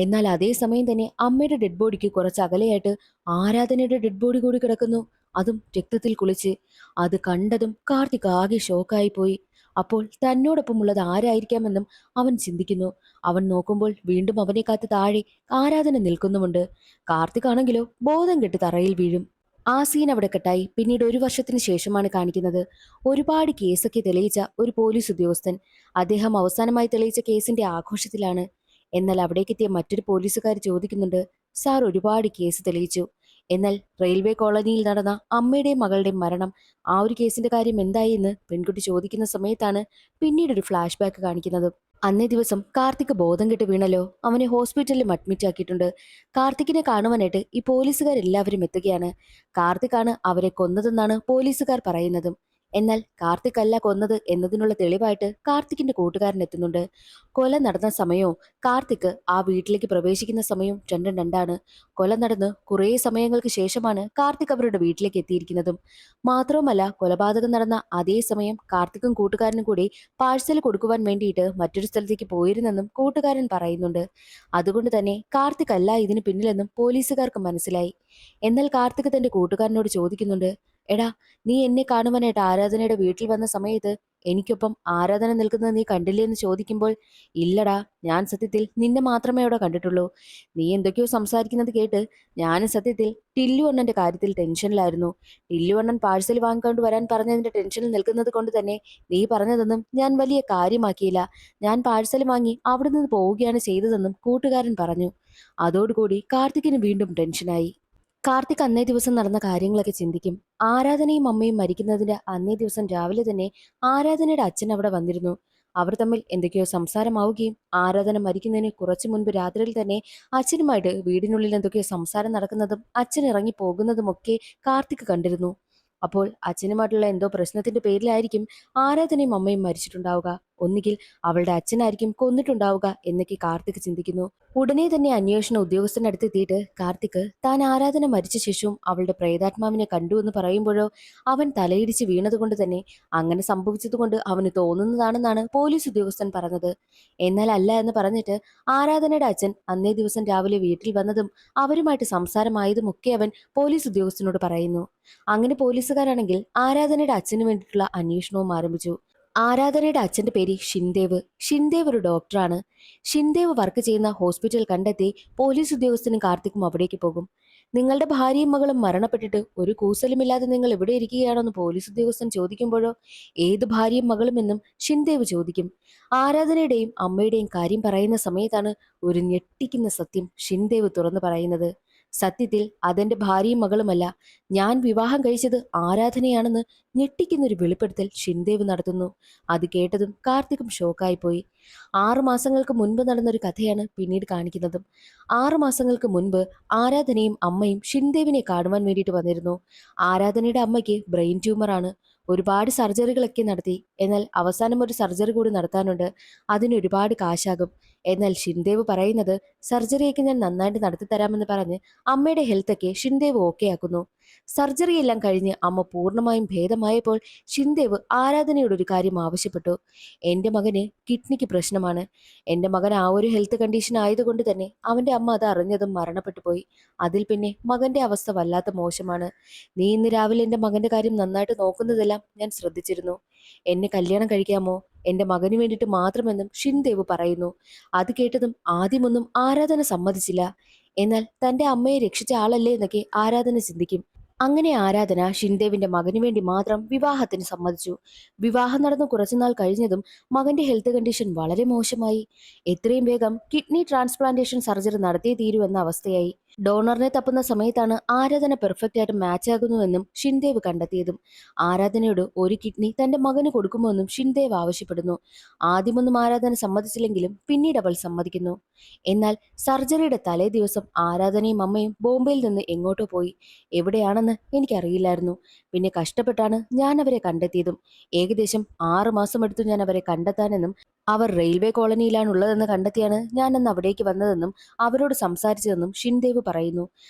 S1: എന്നാൽ അതേ സമയം തന്നെ അമ്മയുടെ ഡെഡ് ബോഡിക്ക് കുറച്ച് അകലെയായിട്ട് ആരാധനയുടെ ഡെഡ് ബോഡി കൂടി കിടക്കുന്നു. അതും രക്തത്തിൽ കുളിച്ച്. അത് കണ്ടതും കാർത്തിക് ആകെ ഷോക്കായി പോയി. അപ്പോൾ തന്നോടൊപ്പമുള്ളത് ആരായിരിക്കാമെന്നും അവൻ ചിന്തിക്കുന്നു. അവൻ നോക്കുമ്പോൾ വീണ്ടും അവനെ കാത്ത് താഴെ ആരാധന നിൽക്കുന്നുമുണ്ട്. കാർത്തിക് ആണെങ്കിലോ ബോധം കെട്ട് തറയിൽ വീഴും. ആ സീൻ അവിടെ കെട്ടായി. പിന്നീട് ഒരു വർഷത്തിന് ശേഷമാണ് കാണിക്കുന്നത്. ഒരുപാട് കേസൊക്കെ തെളിയിച്ച ഒരു പോലീസ് ഉദ്യോഗസ്ഥൻ. അദ്ദേഹം അവസാനമായി തെളിയിച്ച കേസിന്റെ ആഘോഷത്തിലാണ്. എന്നാൽ അവിടേക്കെത്തിയ മറ്റൊരു പോലീസുകാർ ചോദിക്കുന്നുണ്ട്, സാർ ഒരുപാട് കേസ് തെളിയിച്ചു, എന്നാൽ റെയിൽവേ കോളനിയിൽ നടന്ന അമ്മയുടെയും മകളുടെയും മരണം, ആ ഒരു കേസിന്റെ കാര്യം എന്തായി എന്ന് പെൺകുട്ടി ചോദിക്കുന്ന സമയത്താണ് പിന്നീട് ഒരു ഫ്ലാഷ് ബാക്ക് കാണിക്കുന്നത്. അന്നേ ദിവസം കാർത്തിക് ബോധം കെട്ട് വീണല്ലോ, അവനെ ഹോസ്പിറ്റലിലും അഡ്മിറ്റ് ആക്കിയിട്ടുണ്ട്. കാർത്തിക്കിനെ കാണുവാനായിട്ട് ഈ പോലീസുകാരെല്ലാവരും എത്തുകയാണ്. കാർത്തിക്കാണ് അവരെ കൊന്നതെന്നാണ് പോലീസുകാർ പറയുന്നത്. എന്നാൽ കാർത്തിക് അല്ല കൊന്നത് എന്നതിനുള്ള തെളിവായിട്ട് കാർത്തിക്കിന്റെ കൂട്ടുകാരൻ എത്തുന്നുണ്ട്. കൊല നടന്ന സമയവും കാർത്തിക് ആ വീട്ടിലേക്ക് പ്രവേശിക്കുന്ന സമയവും രണ്ടും രണ്ടാണ്. കൊല നടന്ന് കുറേ സമയങ്ങൾക്ക് ശേഷമാണ് കാർത്തിക് അവരുടെ വീട്ടിലേക്ക് എത്തിയിരിക്കുന്നതും. മാത്രവുമല്ല, കൊലപാതകം നടന്ന അതേ സമയം കാർത്തിക്കും കൂട്ടുകാരനും കൂടി പാഴ്സൽ കൊടുക്കുവാൻ വേണ്ടിയിട്ട് മറ്റൊരു സ്ഥലത്തേക്ക് പോയിരുന്നെന്നും കൂട്ടുകാരൻ പറയുന്നുണ്ട്. അതുകൊണ്ട് തന്നെ കാർത്തിക് അല്ല ഇതിന് പിന്നിലെന്നും പോലീസുകാർക്ക് മനസ്സിലായി. എന്നാൽ കാർത്തിക് തന്റെ കൂട്ടുകാരനോട് ചോദിക്കുന്നുണ്ട്, എടാ, നീ എന്നെ കാണുവാനായിട്ട് ആരാധനയുടെ വീട്ടിൽ വന്ന സമയത്ത് എനിക്കൊപ്പം ആരാധന നിൽക്കുന്നത് നീ കണ്ടില്ലേ എന്ന് ചോദിക്കുമ്പോൾ, ഇല്ലടാ, ഞാൻ സത്യത്തിൽ നിന്നെ മാത്രമേ അവിടെ കണ്ടിട്ടുള്ളൂ. നീ എന്തൊക്കെയോ സംസാരിക്കുന്നത് കേട്ട് ഞാനും സത്യത്തിൽ ടില്ലു അണ്ണന്റെ കാര്യത്തിൽ ടെൻഷനിലായിരുന്നു. ടില്ലു അണ്ണൻ പാഴ്സൽ വാങ്ങിക്കൊണ്ട് വരാൻ പറഞ്ഞതിന്റെ ടെൻഷനിൽ നിൽക്കുന്നത് കൊണ്ട് തന്നെ നീ പറഞ്ഞതൊന്നും ഞാൻ വലിയ കാര്യമാക്കിയില്ല. ഞാൻ പാഴ്സൽ വാങ്ങി അവിടെ നിന്ന് പോവുകയാണ് ചെയ്തതെന്നും കൂട്ടുകാരൻ പറഞ്ഞു. അതോടുകൂടി കാർത്തിക്കിന് വീണ്ടും ടെൻഷനായി. കാർത്തിക് അന്നേ ദിവസം നടന്ന കാര്യങ്ങളൊക്കെ ചിന്തിക്കും. ആരാധനയും അമ്മയും മരിക്കുന്നതിന്റെ അന്നേ ദിവസം രാവിലെ തന്നെ ആരാധനയുടെ അച്ഛൻ അവിടെ വന്നിരുന്നു. അവർ തമ്മിൽ എന്തൊക്കെയോ സംസാരമാവുകയും ആരാധന മരിക്കുന്നതിന് കുറച്ചു മുൻപ് രാത്രിയിൽ തന്നെ അച്ഛനുമായിട്ട് വീടിനുള്ളിൽ എന്തൊക്കെയോ സംസാരം നടക്കുന്നതും അച്ഛൻ ഇറങ്ങി പോകുന്നതുമൊക്കെ കാർത്തിക് കണ്ടിരുന്നു. അപ്പോൾ അച്ഛനുമായിട്ടുള്ള എന്തോ പ്രശ്നത്തിന്റെ പേരിലായിരിക്കും ആരാധനയും അമ്മയും മരിച്ചിട്ടുണ്ടാവുക. ഒന്നുകിൽ അവളുടെ അച്ഛനായിരിക്കും കൊന്നിട്ടുണ്ടാവുക എന്നൊക്കെ കാർത്തിക് ചിന്തിക്കുന്നു. ഉടനെ തന്നെ അന്വേഷണ ഉദ്യോഗസ്ഥനടുത്തെത്തിയിട്ട് കാർത്തിക് താൻ ആരാധന മരിച്ച ശേഷവും അവളുടെ പ്രേതാത്മാവിനെ കണ്ടു എന്ന് പറയുമ്പോഴോ അവൻ തലയിടിച്ച് വീണതുകൊണ്ട് തന്നെ അങ്ങനെ സംഭവിച്ചതുകൊണ്ട് അവന് തോന്നുന്നതാണെന്നാണ് പോലീസ് ഉദ്യോഗസ്ഥൻ പറഞ്ഞത്. എന്നാൽ അല്ല എന്ന് പറഞ്ഞിട്ട് ആരാധനയുടെ അച്ഛൻ അന്നേ ദിവസം രാവിലെ വീട്ടിൽ വന്നതും അവരുമായിട്ട് സംസാരമായതും ഒക്കെ അവൻ പോലീസ് ഉദ്യോഗസ്ഥനോട് പറയുന്നു. അങ്ങനെ പോലീസുകാരാണെങ്കിൽ ആരാധനയുടെ അച്ഛന് വേണ്ടിയിട്ടുള്ള അന്വേഷണവും ആരംഭിച്ചു. ആരാധനയുടെ അച്ഛന്റെ പേര് ഷിൻദേവ്. ഷിൻദേവ് ഒരു ഡോക്ടറാണ്. ഷിൻദേവ് വർക്ക് ചെയ്യുന്ന ഹോസ്പിറ്റൽ കണ്ടെത്തി പോലീസ് ഉദ്യോഗസ്ഥനും കാർത്തിക്കും അവിടേക്ക് പോകും. നിങ്ങളുടെ ഭാര്യയും മകളും മരണപ്പെട്ടിട്ട് ഒരു കൂസലുമില്ലാതെ നിങ്ങൾ എവിടെ ഇരിക്കുകയാണെന്ന് പോലീസ് ഉദ്യോഗസ്ഥൻ ചോദിക്കുമ്പോഴോ ഏത് ഭാര്യയും മകളും എന്നും ഷിൻദേവ് ചോദിക്കും. ആരാധനയുടെയും അമ്മയുടെയും കാര്യം പറയുന്ന സമയത്താണ് ഒരു ഞെട്ടിക്കുന്ന സത്യം ഷിൻദേവ് തുറന്നു പറയുന്നത്. സത്യത്തിൽ അതെന്റെ ഭാര്യയും മകളുമല്ല, ഞാൻ വിവാഹം കഴിച്ചത് ആരാധനയാണെന്ന് ഞെട്ടിക്കുന്നൊരു വെളിപ്പെടുത്തൽ ഷിൻദേവ് നടത്തുന്നു. അത് കേട്ടതും കാർത്തികും ഷോക്കായിപ്പോയി. 6 മാസങ്ങൾക്ക് മുൻപ് നടന്നൊരു കഥയാണ് പിന്നീട് കാണിക്കുന്നതും. 6 മാസങ്ങൾക്ക് മുൻപ് ആരാധനയും അമ്മയും ഷിൻദേവിനെ കാണുവാൻ വേണ്ടിയിട്ട് വന്നിരുന്നു. ആരാധനയുടെ അമ്മയ്ക്ക് ബ്രെയിൻ ട്യൂമറാണ്. ഒരുപാട് സർജറികളൊക്കെ നടത്തി. എന്നാൽ അവസാനം ഒരു സർജറി കൂടി നടത്താനുണ്ട്. അതിന് ഒരുപാട് കാശാകും. എന്നാൽ ഷിൻദേവ് പറയുന്നത് സർജറിയൊക്കെ ഞാൻ നന്നായിട്ട് നടത്തി തരാമെന്ന് പറഞ്ഞ് അമ്മയുടെ ഹെൽത്തൊക്കെ ഷിൻദേവ് ഓക്കെ ആക്കുന്നു. സർജറി എല്ലാം കഴിഞ്ഞ് അമ്മ പൂർണ്ണമായും ഭേദമായപ്പോൾ ഷിൻദേവ് ആരാധനയോട് ഒരു കാര്യം ആവശ്യപ്പെട്ടു. എന്റെ മകന് കിഡ്നിക്ക് പ്രശ്നമാണ്. എന്റെ മകൻ ആ ഒരു ഹെൽത്ത് കണ്ടീഷൻ ആയതുകൊണ്ട് തന്നെ അവന്റെ അമ്മ അത് അറിഞ്ഞതും മരണപ്പെട്ടു പോയി. അതിൽ പിന്നെ മകന്റെ അവസ്ഥ വല്ലാത്ത മോശമാണ്. നീ ഇന്ന് രാവിലെ എന്റെ മകന്റെ കാര്യം നന്നായിട്ട് നോക്കുന്നതെല്ലാം ഞാൻ ശ്രദ്ധിച്ചിരുന്നു. എന്നെ കല്യാണം കഴിക്കാമോ, എന്റെ മകന് വേണ്ടിയിട്ട് മാത്രമെന്നും ഷിൻദേവ് പറയുന്നു. അത് കേട്ടതും ആദ്യമൊന്നും ആരാധന സമ്മതിച്ചില്ല. എന്നാൽ തന്റെ അമ്മയെ രക്ഷിച്ച ആളല്ലേ എന്നൊക്കെ ആരാധന ചിന്തിക്കും. അങ്ങനെ ആരാധന ഷിൻദേവിന്റെ മകനു വേണ്ടി മാത്രം വിവാഹത്തിന് സമ്മതിച്ചു. വിവാഹം നടന്നു കുറച്ചുനാൾ കഴിഞ്ഞതും മകന്റെ ഹെൽത്ത് കണ്ടീഷൻ വളരെ മോശമായി. എത്രയും വേഗം കിഡ്നി ട്രാൻസ്പ്ലാന്റേഷൻ സർജറി നടത്തിയേ തീരൂ എന്ന അവസ്ഥയായി. ഡോണറിനെ തപ്പുന്ന സമയത്താണ് ആരാധന പെർഫെക്റ്റ് ആയിട്ട് മാച്ച് ആകുന്നുവെന്നും ഷിൻദേവ് കണ്ടെത്തിയതും. ആരാധനയോട് ഒരു കിഡ്നി തന്റെ മകന് കൊടുക്കുമോയെന്നും ഷിൻദേവ് ആവശ്യപ്പെടുന്നു. ആദ്യമൊന്നും ആരാധന സമ്മതിച്ചില്ലെങ്കിലും പിന്നീട് അവൾ സമ്മതിക്കുന്നു. എന്നാൽ സർജറിയുടെ തലേ ദിവസം ആരാധനയും അമ്മയും ബോംബെയിൽ നിന്ന് എങ്ങോട്ടോ പോയി. എവിടെയാണെന്ന് എനിക്കറിയില്ലായിരുന്നു. പിന്നെ കഷ്ടപ്പെട്ടാണ് ഞാൻ അവരെ കണ്ടെത്തിയതും. ഏകദേശം 6 മാസം എടുത്തു ഞാൻ അവരെ കണ്ടെത്താനെന്നും അവർ റെയിൽവേ കോളനിയിലാണുള്ളതെന്ന് കണ്ടെത്തിയാണ് ഞാൻ അന്ന് അവിടേക്ക് വന്നതെന്നും അവരോട് സംസാരിച്ചതെന്നും ഷിൻദേവ് പറയുന്നു.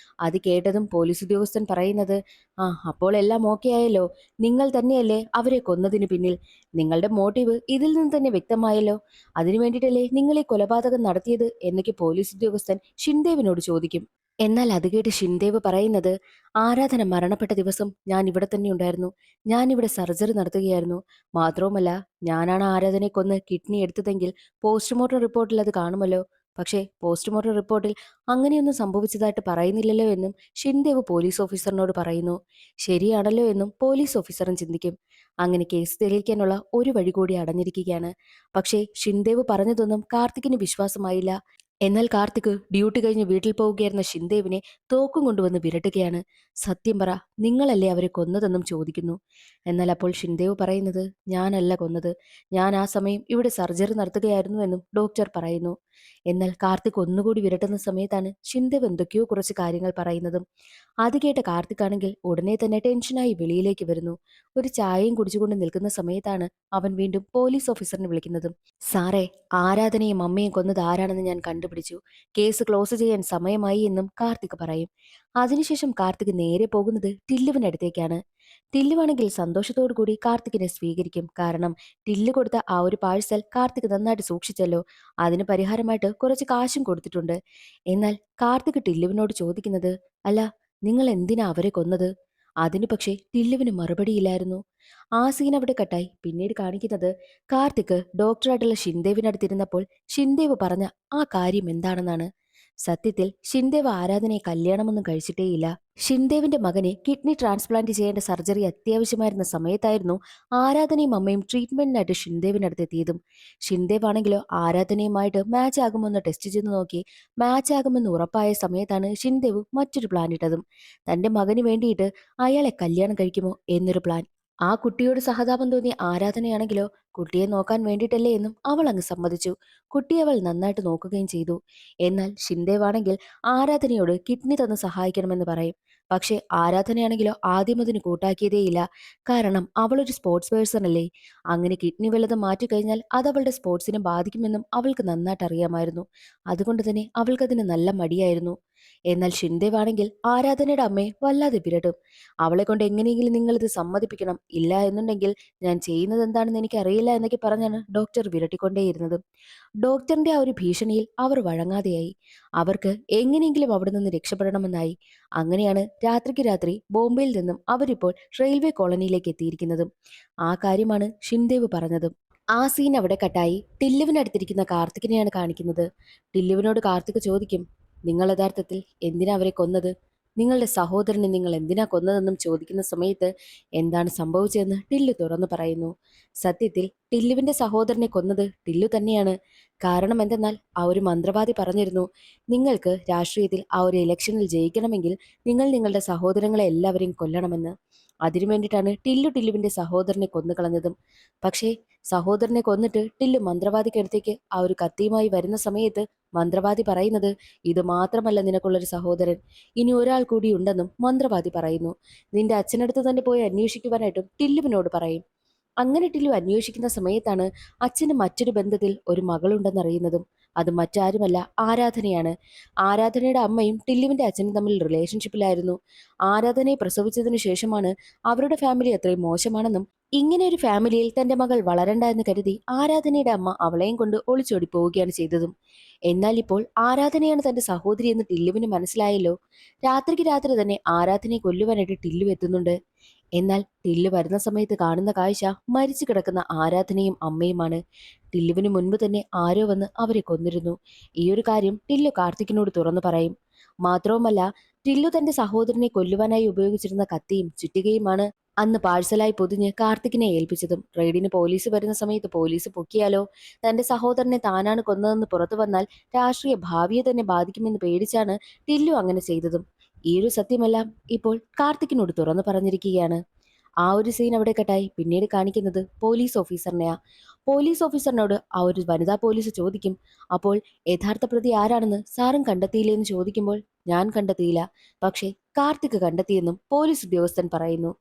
S1: അത് കേട്ടതും പോലീസ് ഉദ്യോഗസ്ഥൻ പറയുന്നത്, ആ, അപ്പോൾ എല്ലാം ഓക്കെ ആയല്ലോ. നിങ്ങൾ തന്നെയല്ലേ അവരെ കൊന്നതിന് പിന്നിൽ. നിങ്ങളുടെ മോട്ടീവ് ഇതിൽ നിന്ന് തന്നെ വ്യക്തമായല്ലോ. അതിനു വേണ്ടിയിട്ടല്ലേ നിങ്ങൾ ഈ കൊലപാതകം നടത്തിയത് എന്നൊക്കെ പോലീസ് ഉദ്യോഗസ്ഥൻ ഷിൻദേവിനോട് ചോദിക്കും. എന്നാൽ അത് കേട്ട് ഷിൻദേവ് പറയുന്നത്, ആരാധന മരണപ്പെട്ട ദിവസം ഞാൻ ഇവിടെ തന്നെ ഉണ്ടായിരുന്നു. ഞാൻ ഇവിടെ സർജറി നടത്തുകയായിരുന്നു. മാത്രവുമല്ല, ഞാനാണ് ആരാധനയെ കൊന്ന് കിഡ്നി എടുത്തതെങ്കിൽ പോസ്റ്റ്മോർട്ടം റിപ്പോർട്ടിൽ അത് കാണുമല്ലോ. പക്ഷേ പോസ്റ്റ്മോർട്ടം റിപ്പോർട്ടിൽ അങ്ങനെയൊന്നും സംഭവിച്ചതായിട്ട് പറയുന്നില്ലല്ലോ എന്നും ഷിൻദേവ് പോലീസ് ഓഫീസറിനോട് പറയുന്നു. ശരിയാണല്ലോ എന്നും പോലീസ് ഓഫീസറും ചിന്തിക്കും. അങ്ങനെ കേസ് തെളിയിക്കാനുള്ള ഒരു വഴി കൂടി അടഞ്ഞിരിക്കുകയാണ്. പക്ഷേ ഷിൻദേവ് പറഞ്ഞതൊന്നും കാർത്തിക്കിന് വിശ്വാസമായില്ല. എന്നാൽ കാർത്തിക് ഡ്യൂട്ടി കഴിഞ്ഞ് വീട്ടിൽ പോവുകയായിരുന്ന ഷിൻദേവിനെ തോക്കും കൊണ്ടുവന്ന് വിരട്ടുകയാണ്. സത്യം പറ, നിങ്ങളല്ലേ അവരെ കൊന്നതെന്നും ചോദിക്കുന്നു. എന്നാൽ അപ്പോൾ ഷിൻദേവ് പറയുന്നത്, ഞാനല്ല കൊന്നത്, ഞാൻ ആ സമയം ഇവിടെ സർജറി നടത്തുകയായിരുന്നു എന്നും ഡോക്ടർ പറയുന്നു. എന്നാൽ കാർത്തിക് ഒന്നുകൂടി വിരട്ടുന്ന സമയത്താണ് ഷിൻദേവ് എന്തൊക്കെയോ കുറച്ച് കാര്യങ്ങൾ പറയുന്നതും. അത് കേട്ട കാർത്തിക് ആണെങ്കിൽ ഉടനെ തന്നെ ടെൻഷനായി വെളിയിലേക്ക് വരുന്നു. ഒരു ചായയും കുടിച്ചുകൊണ്ട് നിൽക്കുന്ന സമയത്താണ് അവൻ വീണ്ടും പോലീസ് ഓഫീസറിനെ വിളിക്കുന്നതും. സാറേ, ആരാധനയും അമ്മയും കൊന്നത് ആരാണെന്ന് ഞാൻ കണ്ടുപിടിച്ചു. കേസ് ക്ലോസ് ചെയ്യാൻ സമയമായി എന്നും കാർത്തിക് പറയും. അതിനുശേഷം കാർത്തിക് നേരെ പോകുന്നത് ടില്ലുവിനടുത്തേക്കാണ്. ടില്ലുവാണെങ്കിൽ സന്തോഷത്തോടു കൂടി കാർത്തികിനെ സ്വീകരിക്കും. കാരണം ടില്ലു കൊടുത്ത ആ ഒരു പാഴ്സൽ കാർത്തിക് നന്നായിട്ട് സൂക്ഷിച്ചല്ലോ. അതിന് പരിഹാരമായിട്ട് കുറച്ച് കാശും കൊടുത്തിട്ടുണ്ട്. എന്നാൽ കാർത്തിക് ടില്ലുവിനോട് ചോദിക്കുന്നത്, അല്ല, നിങ്ങൾ എന്തിനാ അവരെ കൊന്നത്? അതിന് പക്ഷേ ടില്ലുവിന് മറുപടിയില്ലായിരുന്നു. ആ സീൻ അവിടെ കട്ടായി. പിന്നീട് കാണിക്കുന്നത് കാർത്തിക് ഡോക്ടറായിട്ടുള്ള ഷിൻദേവിനടുത്തിരുന്നപ്പോൾ ഷിൻദേവ് പറഞ്ഞ ആ കാര്യം എന്താണെന്നാണ്. സത്യത്തിൽ ഷിൻദേവ് ആരാധനയെ കല്യാണമൊന്നും കഴിച്ചിട്ടേയില്ല. ഷിൻദേവിന്റെ മകന് കിഡ്നി ട്രാൻസ്പ്ലാന്റ് ചെയ്യേണ്ട സർജറി അത്യാവശ്യമായിരുന്ന സമയത്തായിരുന്നു ആരാധനയും അമ്മയും ട്രീറ്റ്മെന്റിനായിട്ട് ഷിൻദേവിനടുത്ത് എത്തിയതും. ഷിൻദേവ് ആണെങ്കിലോ ആരാധനയുമായിട്ട് മാച്ച് ആകുമെന്ന് ടെസ്റ്റ് ചെയ്ത് നോക്കി മാച്ച് ആകുമെന്ന് ഉറപ്പായ സമയത്താണ് ഷിൻദേവ് മറ്റൊരു പ്ലാൻ ഇട്ടതും. തന്റെ മകന് വേണ്ടിയിട്ട് അയാളെ കല്യാണം കഴിക്കുമോ എന്നൊരു പ്ലാൻ. ആ കുട്ടിയോട് സഹതാപം തോന്നിയ ആരാധനയാണെങ്കിലോ കുട്ടിയെ നോക്കാൻ വേണ്ടിയിട്ടല്ലേ എന്നും അവൾ അങ്ങ് സമ്മതിച്ചു. കുട്ടിയെ അവൾ നന്നായിട്ട് നോക്കുകയും ചെയ്തു. എന്നാൽ ഷിൻദേവാണെങ്കിൽ ആരാധനയോട് കിഡ്നി തന്ന് സഹായിക്കണമെന്ന് പറയും. പക്ഷേ ആരാധനയാണെങ്കിലോ ആദ്യം അതിന് കൂട്ടാക്കിയതേയില്ല. കാരണം അവളൊരു സ്പോർട്സ് പേഴ്സൺ അല്ലേ. അങ്ങനെ കിഡ്നി വല്ലതും മാറ്റിക്കഴിഞ്ഞാൽ അത് അവളുടെ സ്പോർട്സിനെ ബാധിക്കുമെന്നും അവൾക്ക് നന്നായിട്ട് അറിയാമായിരുന്നു. അതുകൊണ്ട് തന്നെ അവൾക്കതിന് നല്ല മടിയായിരുന്നു. എന്നാൽ ഷിൻദേവാണെങ്കിൽ ആരാധനയുടെ അമ്മയെ വല്ലാതെ വിരട്ടും. അവളെ കൊണ്ട് എങ്ങനെയെങ്കിലും നിങ്ങളിത് സമ്മതിപ്പിക്കണം, ഇല്ല എന്നുണ്ടെങ്കിൽ ഞാൻ ചെയ്യുന്നത് എന്താണെന്ന് എനിക്ക് അറിയില്ല എന്നൊക്കെ പറഞ്ഞാണ് ഡോക്ടർ വിരട്ടിക്കൊണ്ടേയിരുന്നത്. ഡോക്ടറിന്റെ ആ ഒരു ഭീഷണിയിൽ അവർ വഴങ്ങാതെയായി. അവർക്ക് എങ്ങനെയെങ്കിലും അവിടെ നിന്ന് രക്ഷപ്പെടണമെന്നായി. അങ്ങനെയാണ് രാത്രിക്ക് രാത്രി ബോംബെയിൽ നിന്നും അവരിപ്പോൾ റെയിൽവേ കോളനിയിലേക്ക് എത്തിയിരിക്കുന്നതും. ആ കാര്യമാണ് ഷിൻദേവ് പറഞ്ഞതും. ആ സീൻ അവിടെ കട്ടായി. ടില്ലുവിനടുത്തിരിക്കുന്ന കാർത്തികിനെയാണ് കാണിക്കുന്നത്. ടില്ലുവിനോട് കാർത്തിക് ചോദിക്കും, നിങ്ങൾ യഥാർത്ഥത്തിൽ എന്തിനാ അവരെ കൊന്നത്? നിങ്ങളുടെ സഹോദരനെ നിങ്ങൾ എന്തിനാ കൊന്നതെന്നും ചോദിക്കുന്ന സമയത്ത് എന്താണ് സംഭവിച്ചതെന്ന് ടില്ലു തുറന്നു പറയുന്നു. സത്യത്തിൽ ടില്ലുവിന്റെ സഹോദരനെ കൊന്നത് ടില്ലു തന്നെയാണ്. കാരണം എന്തെന്നാൽ ആ ഒരു മന്ത്രവാദി പറഞ്ഞിരുന്നു, നിങ്ങൾക്ക് രാഷ്ട്രീയത്തിൽ ആ ഒരു ഇലക്ഷനിൽ ജയിക്കണമെങ്കിൽ നിങ്ങൾ നിങ്ങളുടെ സഹോദരങ്ങളെ എല്ലാവരെയും കൊല്ലണമെന്ന്. അതിനു വേണ്ടിയിട്ടാണ് ടില്ലുവിന്റെ സഹോദരനെ കൊന്നുകളഞ്ഞതും. പക്ഷേ സഹോദരനെ കൊന്നിട്ട് ടില്ലു മന്ത്രവാദിക്കടുത്തേക്ക് ആ ഒരു കത്തിയുമായി വരുന്ന സമയത്ത് മന്ത്രവാദി പറയുന്നത്, ഇത് മാത്രമല്ല നിനക്കുള്ളൊരു സഹോദരൻ, ഇനി ഒരാൾ കൂടി ഉണ്ടെന്നും മന്ത്രവാദി പറയുന്നു. നിന്റെ അച്ഛനടുത്ത് തന്നെ പോയി അന്വേഷിക്കുവാനായിട്ടും ടില്ലുവിനോട് പറയും. അങ്ങനെ ടില്ലു അന്വേഷിക്കുന്ന സമയത്താണ് അച്ഛന് മറ്റൊരു ബന്ധത്തിൽ ഒരു മകളുണ്ടെന്നറിയുന്നതും. അത് മറ്റാരുമല്ല, ആരാധനയാണ്. ആരാധനയുടെ അമ്മയും ടില്ലുവിന്റെ അച്ഛനും തമ്മിൽ റിലേഷൻഷിപ്പിലായിരുന്നു. ആരാധനയെ പ്രസവിച്ചതിനു ശേഷമാണ് അവരുടെ ഫാമിലി അത്രയും മോശമാണെന്നും ഇങ്ങനെ ഒരു ഫാമിലിയിൽ തന്റെ മകൾ വളരണ്ട എന്ന് കരുതി ആരാധനയുടെ അമ്മ അവളെയും കൊണ്ട് ഒളിച്ചോടി പോവുകയാണ് ചെയ്തതും. എന്നാൽ ഇപ്പോൾ ആരാധനയാണ് തന്റെ സഹോദരി എന്ന് ടില്ലുവിന് മനസ്സിലായല്ലോ. രാത്രിക്ക് രാത്രി തന്നെ ആരാധനയെ കൊല്ലുവാനായിട്ട് ടില്ലു എത്തുന്നുണ്ട്. എന്നാൽ ടില്ലു വരുന്ന സമയത്ത് കാണുന്ന കാഴ്ച മരിച്ചു കിടക്കുന്ന ആരാധനയും അമ്മയുമാണ്. ടില്ലുവിന് മുൻപ് തന്നെ ആരോ വന്ന് അവരെ കൊന്നിരുന്നു. ഈ ഒരു കാര്യം ടില്ലു കാർത്തിക്കിനോട് തുറന്നു പറയും. മാത്രവുമല്ല, ടില്ലു തന്റെ സഹോദരനെ കൊല്ലുവാനായി ഉപയോഗിച്ചിരുന്ന കത്തിയും ചുറ്റികയുമാണ് അന്ന് പാഴ്സലായി പൊതിഞ്ഞ് കാർത്തികിനെ ഏൽപ്പിച്ചതും. റെയ്ഡിന് പോലീസ് വരുന്ന സമയത്ത് പോലീസ് പൊക്കിയാലോ, തന്റെ സഹോദരനെ താനാണ് കൊന്നതെന്ന് പുറത്തു വന്നാൽ രാഷ്ട്രീയ ഭാവിയെ തന്നെ ബാധിക്കുമെന്ന് പേടിച്ചാണ് ടില്ലു അങ്ങനെ ചെയ്തതും. ഈ ഒരു സത്യമെല്ലാം ഇപ്പോൾ കാർത്തിക്കിനോട് തുറന്നു പറഞ്ഞിരിക്കുകയാണ്. ആ ഒരു സീൻ അവിടെ കട്ടായി. പിന്നീട് കാണിക്കുന്നത് പോലീസ് ഓഫീസറിനെയാ. പോലീസ് ഓഫീസറിനോട് ആ ഒരു വനിതാ പോലീസ് ചോദിക്കും, അപ്പോൾ യഥാർത്ഥ പ്രതി ആരാണെന്ന് സാറും കണ്ടെത്തിയില്ലേ എന്ന് ചോദിക്കുമ്പോൾ, ഞാൻ കണ്ടെത്തിയില്ല, പക്ഷേ കാർത്തിക് കണ്ടെത്തിയെന്നും പോലീസ് ഉദ്യോഗസ്ഥൻ പറയുന്നു.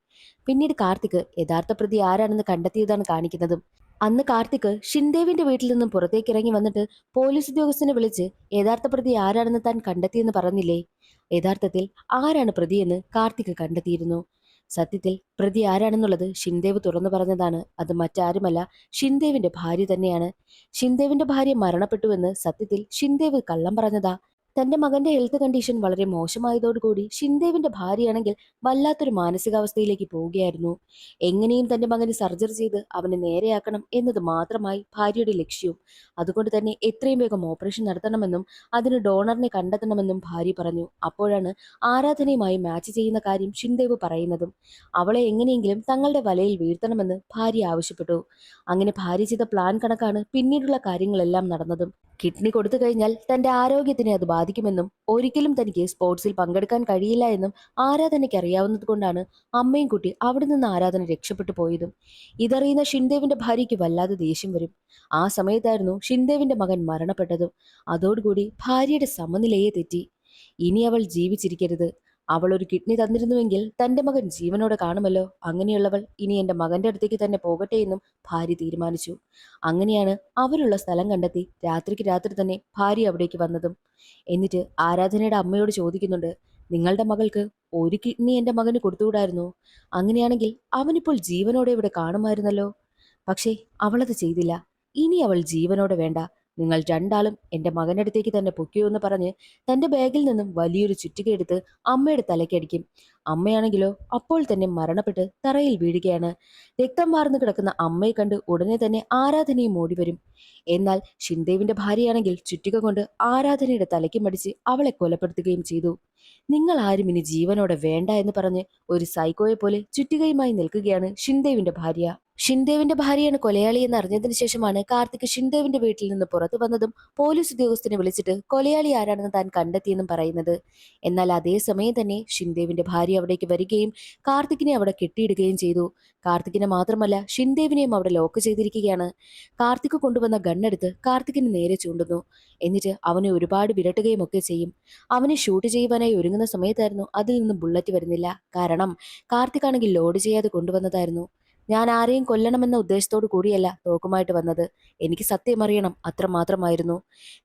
S1: പിന്നീട് കാർത്തിക് യഥാർത്ഥ പ്രതി ആരാണെന്ന് കണ്ടെത്തിയതാണ് കാണിക്കുന്നതും. അന്ന് കാർത്തിക് ഷിൻദേവിന്റെ വീട്ടിൽ നിന്നും പുറത്തേക്ക് ഇറങ്ങി വന്നിട്ട് പോലീസ് ഉദ്യോഗസ്ഥനെ വിളിച്ച് യഥാർത്ഥ പ്രതി ആരാണെന്ന് താൻ കണ്ടെത്തിയെന്ന് പറഞ്ഞില്ലേ. യഥാർത്ഥത്തിൽ ആരാണ് പ്രതിയെന്ന് കാർത്തിക് കണ്ടെത്തിയിരുന്നു. സത്യത്തിൽ പ്രതി ആരാണെന്നുള്ളത് ഷിൻദേവ് തുറന്നു പറഞ്ഞതാണ്. അത് മറ്റാരുമല്ല, ഷിൻദേവിന്റെ ഭാര്യ തന്നെയാണ്. ഷിൻദേവിന്റെ ഭാര്യ മരണപ്പെട്ടുവെന്ന് സത്യത്തിൽ ഷിൻദേവ് കള്ളം പറഞ്ഞതാ. തന്റെ മകന്റെ ഹെൽത്ത് കണ്ടീഷൻ വളരെ മോശമായതോടുകൂടി ഷിൻദേവിന്റെ ഭാര്യയാണെങ്കിൽ വല്ലാത്തൊരു മാനസികാവസ്ഥയിലേക്ക് പോവുകയായിരുന്നു. എങ്ങനെയും തന്റെ മകന് സർജറി ചെയ്ത് അവനെ നേരെയാക്കണം എന്നത് മാത്രമായി ഭാര്യയുടെ ലക്ഷ്യവും. അതുകൊണ്ട് തന്നെ എത്രയും വേഗം ഓപ്പറേഷൻ നടത്തണമെന്നും അതിന് ഡോണറിനെ കണ്ടെത്തണമെന്നും ഭാര്യ പറഞ്ഞു. അപ്പോഴാണ് ആരാധനയുമായി മാച്ച് ചെയ്യുന്ന കാര്യം ഷിൻദേവ് പറയുന്നതും. അവളെ എങ്ങനെയെങ്കിലും തങ്ങളുടെ വലയിൽ വീഴ്ത്തണമെന്ന് ഭാര്യ ആവശ്യപ്പെട്ടു. അങ്ങനെ ഭാര്യ ചെയ്ത പ്ലാൻ കണക്കാണ് പിന്നീടുള്ള കാര്യങ്ങളെല്ലാം നടന്നതും. കിഡ്നി കൊടുത്തു കഴിഞ്ഞാൽ തന്റെ ആരോഗ്യത്തിനെ അത് ബാധിക്കുമെന്നും ഒരിക്കലും തനിക്ക് സ്പോർട്സിൽ പങ്കെടുക്കാൻ കഴിയില്ല എന്നും ആരാധനയ്ക്ക് അറിയാവുന്നത് കൊണ്ടാണ് അമ്മയും കുട്ടി അവിടെ നിന്ന് ആരാധന രക്ഷപ്പെട്ടു പോയതും. ഇതറിയുന്ന ഷിൻദേവിന്റെ ഭാര്യയ്ക്ക് വല്ലാതെ ദേഷ്യം വരും. ആ സമയത്തായിരുന്നു ഷിൻദേവിന്റെ മകൻ മരണപ്പെട്ടതും. അതോടുകൂടി ഭാര്യയുടെ സമനിലയെ തെറ്റി. ഇനി അവൾ ജീവിച്ചിരിക്കരുത്. അവൾ ഒരു കിഡ്നി തന്നിരുന്നുവെങ്കിൽ തന്റെ മകൻ ജീവനോടെ കാണുമല്ലോ. അങ്ങനെയുള്ളവൾ ഇനി എന്റെ മകന്റെ അടുത്തേക്ക് തന്നെ പോകട്ടെ എന്നും ഭാര്യ തീരുമാനിച്ചു. അങ്ങനെയാണ് അവരുള്ള സ്ഥലം കണ്ടെത്തി രാത്രിക്ക് രാത്രി തന്നെ ഭാര്യ അവിടേക്ക് വന്നതും. എന്നിട്ട് ആരാധനയുടെ അമ്മയോട് ചോദിക്കുന്നുണ്ട്, നിങ്ങളുടെ മകൾക്ക് ഒരു കിഡ്നി എന്റെ മകന് കൊടുത്തുകൂടായിരുന്നു? അങ്ങനെയാണെങ്കിൽ അവനിപ്പോൾ ജീവനോടെ ഇവിടെ കാണുമായിരുന്നല്ലോ. പക്ഷേ അവളത് ചെയ്തില്ല. ഇനി അവൾ ജീവനോടെ വേണ്ട. നിങ്ങൾ രണ്ടാളും എന്റെ മകനടുത്തേക്ക് തന്നെ പൊക്കിയോ എന്ന് പറഞ്ഞ് തന്റെ ബാഗിൽ നിന്നും വലിയൊരു ചുറ്റികയെടുത്ത് അമ്മയുടെ തലയ്ക്കടിക്കും. അമ്മയാണെങ്കിലോ അപ്പോൾ തന്നെ മരണപ്പെട്ട് തറയിൽ വീഴുകയാണ്. രക്തം വാർന്നു കിടക്കുന്ന അമ്മയെ കണ്ട് ഉടനെ തന്നെ ആരാധനയും ഓടിവരും. എന്നാൽ ഷിൻദേവിന്റെ ഭാര്യയാണെങ്കിൽ ചുറ്റിക കൊണ്ട് ആരാധനയുടെ തലയ്ക്ക് മടിച്ച് അവളെ കൊലപ്പെടുത്തുകയും ചെയ്തു. നിങ്ങൾ ആരും ഇനി ജീവനോടെ വേണ്ട എന്ന് പറഞ്ഞ് ഒരു സൈക്കോയെ പോലെ ചുറ്റികയുമായി നിൽക്കുകയാണ് ഷിൻദേവിന്റെ ഭാര്യ. ഷിൻദേവിന്റെ ഭാര്യയാണ് കൊലയാളി എന്ന് അറിഞ്ഞതിന് ശേഷമാണ് കാർത്തിക് ഷിൻദേവിന്റെ വീട്ടിൽ നിന്ന് പുറത്തു വന്നതും പോലീസ് ഉദ്യോഗസ്ഥനെ വിളിച്ചിട്ട് കൊലയാളി ആരാണെന്ന് താൻ കണ്ടെത്തിയെന്നും പറയുന്നത്. എന്നാൽ അതേ സമയം തന്നെ ഷിൻദേവിന്റെ ഭാര്യ അവിടേക്ക് വരികയും കാർത്തികിനെ അവിടെ കെട്ടിയിടുകയും ചെയ്തു. കാർത്തികിനെ മാത്രമല്ല ഷിൻദേവിനെയും അവിടെ ലോക്ക് ചെയ്തിരിക്കുകയാണ്. കാർത്തിക് കൊണ്ടുവന്ന ഗണ്ണെടുത്ത് കാർത്തികിന് നേരെ ചൂണ്ടുന്നു. എന്നിട്ട് അവനെ ഒരുപാട് വിരട്ടുകയും ഒക്കെ ചെയ്യും. അവനെ ഷൂട്ട് ചെയ്യുവാനായി ഒരുങ്ങുന്ന സമയത്തായിരുന്നു അതിൽ നിന്ന് ബുള്ളറ്റ് വരുന്നില്ല. കാരണം കാർത്തിക് ആണെങ്കിൽ ലോഡ് ചെയ്യാതെ കൊണ്ടുവന്നതായിരുന്നു. ഞാൻ ആരെയും കൊല്ലണമെന്ന ഉദ്ദേശത്തോടു കൂടിയല്ല തോക്കുമായിട്ട് വന്നത്. എനിക്ക് സത്യം അറിയണം, അത്ര മാത്രമായിരുന്നു.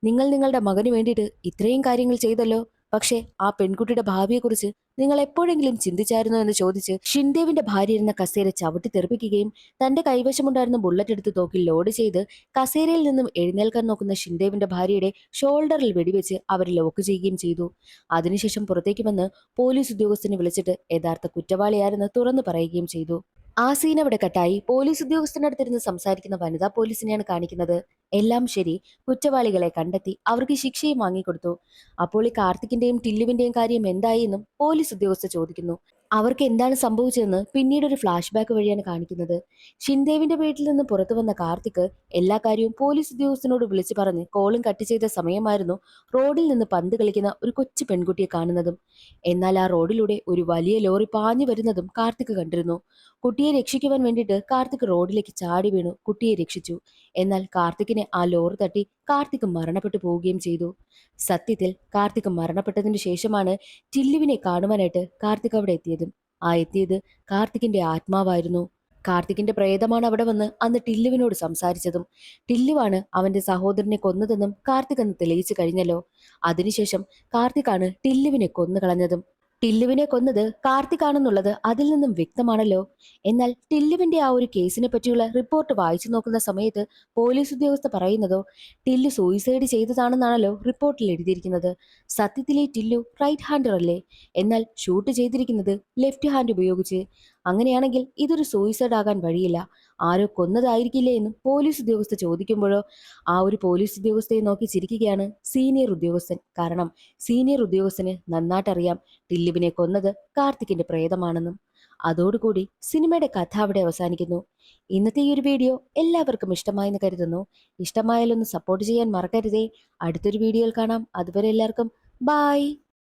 S1: നിങ്ങൾ നിങ്ങളുടെ മകന് വേണ്ടിയിട്ട് ഇത്രയും കാര്യങ്ങൾ ചെയ്തല്ലോ. പക്ഷേ ആ പെൺകുട്ടിയുടെ ഭാവിയെക്കുറിച്ച് നിങ്ങൾ എപ്പോഴെങ്കിലും ചിന്തിച്ചായിരുന്നോ എന്ന് ചോദിച്ച് ഷിൻദേവിന്റെ ഭാര്യ ഇരുന്ന കസേര ചവിട്ടി തെറിപ്പിക്കുകയും തന്റെ കൈവശമുണ്ടായിരുന്ന ബുള്ളറ്റ് എടുത്ത് തോക്കിൽ ലോഡ് ചെയ്ത് കസേരയിൽ നിന്നും എഴുന്നേൽക്കാൻ നോക്കുന്ന ഷിൻദേവിന്റെ ഭാര്യയുടെ ഷോൾഡറിൽ വെടിവെച്ച് അവരെ ലോക്ക് ചെയ്യുകയും ചെയ്തു. അതിനുശേഷം പുറത്തേക്ക് വന്ന് പോലീസ് ഉദ്യോഗസ്ഥനെ വിളിച്ചിട്ട് യഥാർത്ഥ കുറ്റവാളിയാരെന്ന് തുറന്നു പറയുകയും ചെയ്തു. ആ സീൻ അവിടെ കട്ടായി പോലീസ് ഉദ്യോഗസ്ഥനടുത്തിരുന്ന് സംസാരിക്കുന്ന വനിതാ പോലീസിനെയാണ് കാണിക്കുന്നത്. എല്ലാം ശരി, കുറ്റവാളികളെ കണ്ടെത്തി അവർക്ക് ശിക്ഷയും വാങ്ങിക്കൊടുത്തു. അപ്പോൾ ഈ കാർത്തിക്കിന്റെയും ടില്ലുവിന്റെയും കാര്യം എന്തായി എന്നും പോലീസ് ഉദ്യോഗസ്ഥർ ചോദിക്കുന്നു. അവർക്ക് എന്താണ് സംഭവിച്ചതെന്ന് പിന്നീട് ഒരു ഫ്ലാഷ് ബാക്ക് വഴിയാണ് കാണിക്കുന്നത്. ഷിൻദേവിന്റെ വീട്ടിൽ നിന്ന് പുറത്തു വന്ന കാർത്തിക് എല്ലാ കാര്യവും പോലീസ് ഉദ്യോഗസ്ഥനോട് വിളിച്ചു പറഞ്ഞ് കോളും കട്ട് ചെയ്ത സമയമായിരുന്നു റോഡിൽ നിന്ന് പന്ത് കളിക്കുന്ന ഒരു കൊച്ചു പെൺകുട്ടിയെ കാണുന്നതും. എന്നാൽ ആ റോഡിലൂടെ ഒരു വലിയ ലോറി പാഞ്ഞു വരുന്നതും കാർത്തിക് കണ്ടിരുന്നു. കുട്ടിയെ രക്ഷിക്കുവാൻ വേണ്ടിയിട്ട് കാർത്തിക് റോഡിലേക്ക് ചാടി വീണു കുട്ടിയെ രക്ഷിച്ചു. എന്നാൽ കാർത്തിക്കിനെ ആ ലോറി തട്ടി കാർത്തിക് മരണപ്പെട്ടു പോവുകയും ചെയ്തു. സത്യത്തിൽ കാർത്തിക് മരണപ്പെട്ടതിനു ശേഷമാണ് ടില്ലുവിനെ കാണുവാനായിട്ട് കാർത്തിക് അവിടെ എത്തിയതും. ആ എത്തിയത് കാർത്തികിന്റെ ആത്മാവായിരുന്നു. കാർത്തികിന്റെ പ്രേതമാണ് അവിടെ വന്ന് അന്ന് ടില്ലുവിനോട് സംസാരിച്ചതും. ടില്ലുവാണ് അവന്റെ സഹോദരനെ കൊന്നതെന്നും കാർത്തിക് അന്ന് തെളിയിച്ചു കഴിഞ്ഞല്ലോ. അതിനുശേഷം കാർത്തികാണ് ടില്ലുവിനെ കൊന്നു കളഞ്ഞതും. ടില്ലുവിനെ കൊന്നത് കാർത്തിക് ആണെന്നുള്ളത് അതിൽ നിന്നും വ്യക്തമാണല്ലോ. എന്നാൽ ടില്ലുവിന്റെ ആ ഒരു കേസിനെ പറ്റിയുള്ള റിപ്പോർട്ട് വായിച്ചു നോക്കുന്ന സമയത്ത് പോലീസ് ഉദ്യോഗസ്ഥ പറയുന്നതോ ടില്ലു സൂയിസൈഡ് ചെയ്തതാണെന്നാണല്ലോ റിപ്പോർട്ടിൽ എഴുതിയിരിക്കുന്നത്. സത്യത്തിലെ ടില്ലു റൈറ്റ് ഹാൻഡർ അല്ലേ? എന്നാൽ ഷൂട്ട് ചെയ്തിരിക്കുന്നത് ലെഫ്റ്റ് ഹാൻഡ് ഉപയോഗിച്ച്. അങ്ങനെയാണെങ്കിൽ ഇതൊരു സൂയിസൈഡ് ആകാൻ വഴിയില്ല. ആരോ കൊന്നതായിരിക്കില്ലേ എന്നും പോലീസ് ഉദ്യോഗസ്ഥ ചോദിക്കുമ്പോഴോ ആ ഒരു പോലീസ് ഉദ്യോഗസ്ഥയെ നോക്കി ചിരിക്കുകയാണ് സീനിയർ ഉദ്യോഗസ്ഥൻ. കാരണം സീനിയർ ഉദ്യോഗസ്ഥന് നന്നായിട്ടറിയാം ടില്ലുവിനെ കൊന്നത് കാർത്തിക്കിന്റെ പ്രേതമാണെന്നും. അതോടുകൂടി സിനിമയുടെ കഥ അവിടെ അവസാനിക്കുന്നു. ഇന്നത്തെ ഈ ഒരു വീഡിയോ എല്ലാവർക്കും ഇഷ്ടമായെന്ന് കരുതുന്നു. ഇഷ്ടമായാലൊന്ന് സപ്പോർട്ട് ചെയ്യാൻ മറക്കരുതേ. അടുത്തൊരു വീഡിയോയിൽ കാണാം. അതുവരെ എല്ലാവർക്കും ബൈ.